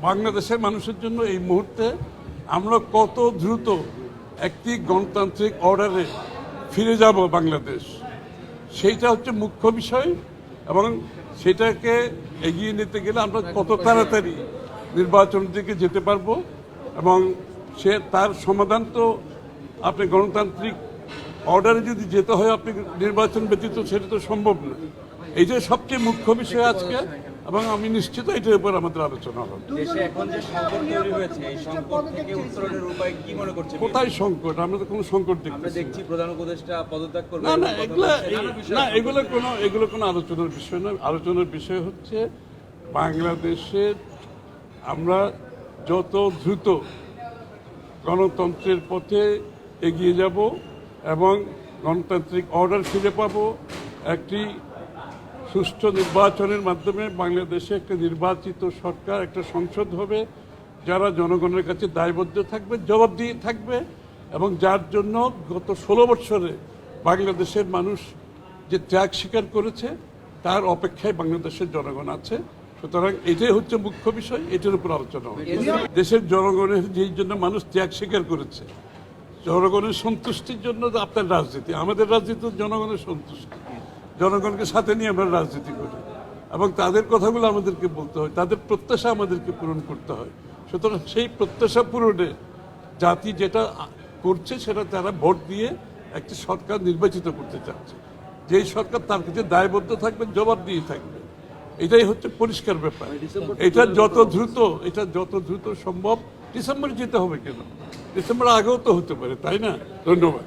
বাংলাদেশের মানুষের জন্য এই মুহূর্তে আমরা কত দ্রুত একটি গণতান্ত্রিক অর্ডারে ফিরে যাব বাংলাদেশ, সেইটা হচ্ছে মুখ্য বিষয়। এবং সেটাকে এগিয়ে নিতে গেলে আমরা কত তাড়াতাড়ি নির্বাচনের দিকে যেতে পারবো, এবং তার সমাধান তো আপনি গণতান্ত্রিক অর্ডারে যদি যেতে হয় আপনি নির্বাচন ব্যতীত সেটা তো সম্ভব না। এইটাই সবচেয়ে মুখ্য বিষয় আজকে, এবং আমি নিশ্চিত এটার উপর আমাদের আলোচনা হবে। দেশে এখন যে সংকট তৈরি হয়েছে, এই সংকট থেকে উত্তরণের উপায় কি মনে করছেন? কোথায় সংকট? আমরা তো কোনো সংকট দেখছি আমরা দেখছি প্রধান উপদেষ্টা পদত্যাগ করবে। না, এগুলো কোনো আলোচনার বিষয় না। আলোচনার বিষয় হচ্ছে বাংলাদেশের আমরা যত দ্রুত গণতন্ত্রের পথে এগিয়ে যাব এবং গণতান্ত্রিক অর্ডার ফিরে পাব, একটি সুষ্ঠু নির্বাচনের মাধ্যমে বাংলাদেশে একটা নির্বাচিত সরকার, একটা সংসদ হবে যারা জনগণের কাছে দায়বদ্ধ থাকবে, জবাবদিহি থাকবে, এবং যার জন্য গত 16 বছরে বাংলাদেশের মানুষ যে ত্যাগ স্বীকার করেছে তার অপেক্ষায় বাংলাদেশের জনগণ আছে। সুতরাং এটাই হচ্ছে মুখ্য বিষয়, এটার উপর আলোচনা হবে। দেশের জনগণের যেই জন্য মানুষ ত্যাগ স্বীকার করেছে, জনগণের সন্তুষ্টির জন্য আপনার রাজনীতি, আমাদের রাজনীতি জনগণের সন্তুষ্টি, জনগণকে সাথে নিয়ে আমরা রাজনীতি করি, এবং তাদের কথাগুলো আমাদেরকে বলতে হয়, তাদের প্রত্যাশা আমাদেরকে পূরণ করতে হয়। সুতরাং সেই প্রত্যাশা পূরণে জাতি যেটা করছে সেটা তারা ভোট দিয়ে একটি সরকার নির্বাচিত করতে চাচ্ছে, যেই সরকার তার কাছে দায়বদ্ধ থাকবে, জবাব দিয়ে থাকবে। এটাই হচ্ছে পরিষ্কার ব্যাপার। এটা যত দ্রুত সম্ভব। ডিসেম্বরে যেতে হবে কেন? ডিসেম্বর আগেও তো হতে পারে, তাই না? ধন্যবাদ।